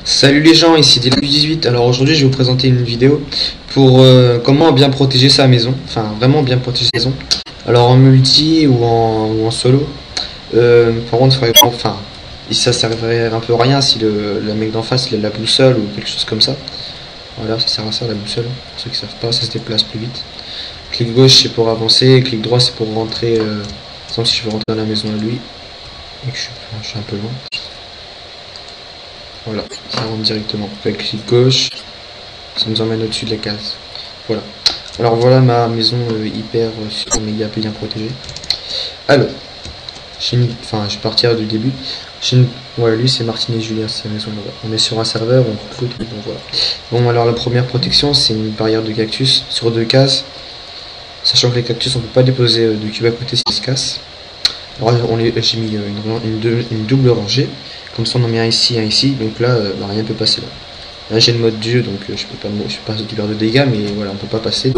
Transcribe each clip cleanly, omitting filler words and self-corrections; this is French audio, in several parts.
Salut les gens, ici Delu18. Alors aujourd'hui je vais vous présenter une vidéo pour comment bien protéger sa maison, enfin vraiment bien protéger sa maison. Alors en multi ou en solo, par contre ça servirait un peu à rien si le mec d'en face il a la boussole ou quelque chose comme ça. Voilà, ça sert à ça la boussole, pour ceux qui savent pas, ça se déplace plus vite. Clic gauche c'est pour avancer, clic droit c'est pour rentrer, par exemple si je veux rentrer dans la maison à lui, et que je suis un peu loin. Voilà, ça rentre directement. Avec clic gauche, ça nous emmène au-dessus de la case. Voilà. Alors voilà ma maison hyper super méga bien protégée. Alors, je vais partir du début. Voilà, lui c'est Martine et Julien, c'est sa maison là-bas. On est sur un serveur, on recrute, bon voilà. Bon alors la première protection c'est une barrière de cactus sur 2 cases. Sachant que les cactus on peut pas déposer de cube à côté s'ils se cassent. Alors j'ai mis une double rangée. Comme ça on en met un ici, donc là rien ne peut passer là. Là j'ai le mode Dieu, donc je peux pas subir de dégâts, mais voilà, on peut pas passer.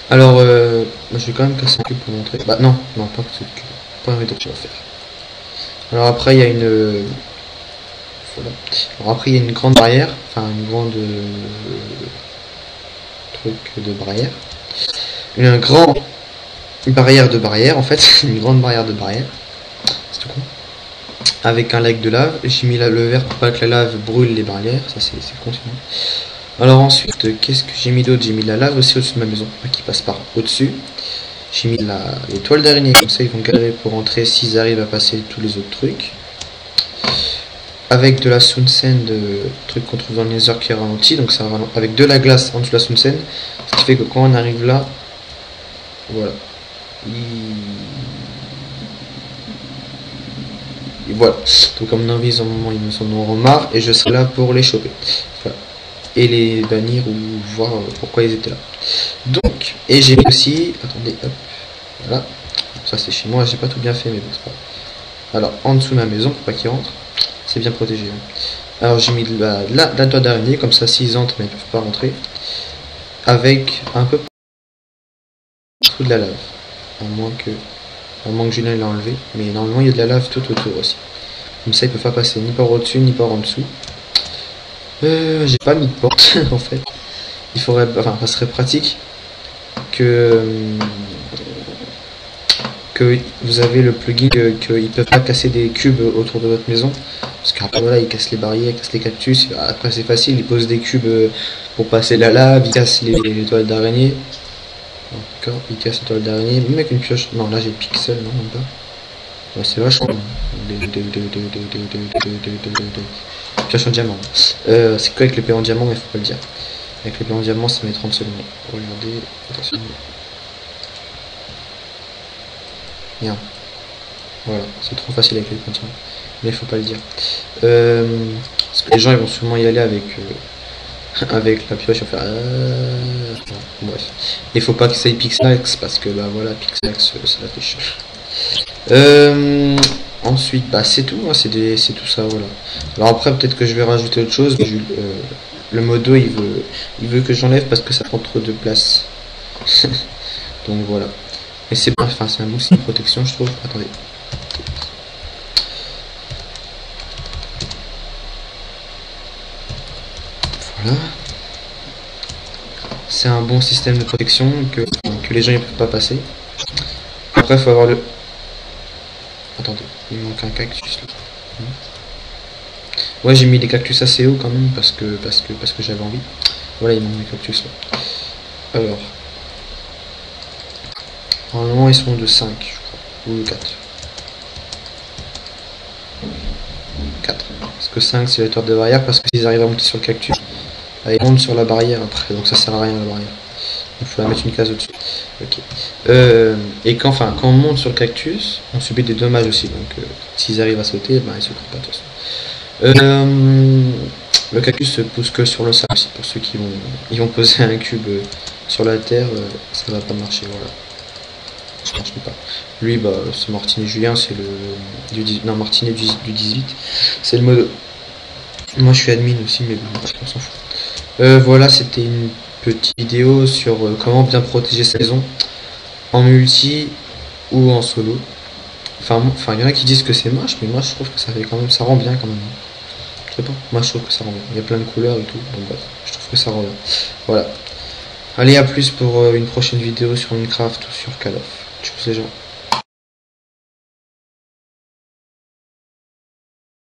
Alors je vais quand même casser un cube pour montrer. Bah non, pas casser le cube. Pas un que je vais faire. Alors après il y a une. Voilà. Alors après il y a une grande barrière, enfin une grande truc de barrière. Une grande barrière de barrière en fait, une grande barrière de barrière. C'est tout con. Avec un lac de lave, j'ai mis le verre pour pas que la lave brûle les barrières, ça c'est continu. Alors ensuite, qu'est-ce que j'ai mis d'autre? J'ai mis la lave aussi au-dessus de ma maison, qui passe par au-dessus. J'ai mis les toiles d'araignée, comme ça ils vont galérer pour rentrer s'ils arrivent à passer tous les autres trucs. Avec de la Sunsen, de trucs qu'on trouve dans le Nether qui ralentit, donc ça ralentit avec de la glace en dessous de la Sunsen, ce qui fait que quand on arrive là, voilà. Et voilà, donc comme mon envie, au moment ils me sont en remarre et je serai là pour les choper. Voilà. Et les bannir ou voir pourquoi ils étaient là. Donc, et j'ai aussi, attendez, hop, voilà, ça c'est chez moi, j'ai pas tout bien fait, mais bon c'est pas grave. Alors en dessous de ma maison, pour pas qu'ils rentrent, c'est bien protégé. Hein. Alors j'ai mis de la toile d'araignée, comme ça s'ils entrent, mais ils peuvent pas rentrer. Avec un peu partout de la lave, à moins que Julien l'a enlevé, mais normalement il y a de la lave tout autour aussi. Comme ça il peut pas passer ni par au-dessus ni par en dessous. J'ai pas mis de porte en fait. Il faudrait, enfin ça serait pratique que vous avez le plugin qu'ils peuvent pas casser des cubes autour de votre maison. Parce qu'après voilà ils cassent les barrières, ils cassent les cactus, après c'est facile, ils posent des cubes pour passer la lave, ils cassent les toiles d'araignée. D'accord, il casse la toile d'araignée, même avec une pioche. Non, là j'ai pixel, non, même pas. Ouais, c'est vachement. Pioche en diamant. C'est quoi avec l'épée en diamant, mais faut pas le dire. Avec l'épée en diamant, ça met 30 secondes. Regardez, attention. Bien. Voilà, c'est trop facile avec l'épée en diamant. Mais faut pas le dire. Parce que les gens ils vont sûrement y aller avec. Avec la pioche, on va faire bref. Il faut pas que ça aille pixelax parce que bah voilà, pixelax ça la fait chier. Ensuite, bah c'est tout, hein, c'est tout ça, voilà. Alors après peut-être que je vais rajouter autre chose, mais le modo il veut que j'enlève parce que ça prend trop de place. Donc voilà. Mais c'est bien, enfin c'est un mousse, une protection je trouve. Attendez. Voilà. C'est un bon système de protection que les gens ne peuvent pas passer. Après, il faut avoir le... Attendez, il manque un cactus là. Ouais, j'ai mis des cactus assez hauts quand même parce que j'avais envie. Voilà, il manque des cactus là. Alors, normalement ils sont de 5, je crois, ou de 4. 4. Parce que 5 c'est la toile de barrière, parce que s'ils arrivent à monter sur le cactus, ils montent sur la barrière après, donc ça sert à rien la barrière. Il faut la mettre une case au-dessus. Ok. Et quand on monte sur le cactus, on subit des dommages aussi. Donc s'ils arrivent à sauter, ben, ils sautent pas de toute façon. Le cactus se pousse que sur le sable. C'est pour ceux qui vont poser un cube sur la terre, ça va pas marcher. Voilà. Ça marche pas. Lui, bah, c'est Martine et Julien, c'est le Martine et du 18. C'est le mode. Moi, je suis admin aussi, mais bon, on s'en fout. Voilà, c'était une petite vidéo sur comment bien protéger sa maison en multi ou en solo. Enfin, il y en a qui disent que c'est moche, mais moi je trouve que ça fait quand même, ça rend bien quand même. Je sais pas, moi je trouve que ça rend bien. Il y a plein de couleurs et tout, bon bref, je trouve que ça rend bien. Voilà. Allez, à plus pour une prochaine vidéo sur Minecraft ou sur Call of. Tchuss les gens.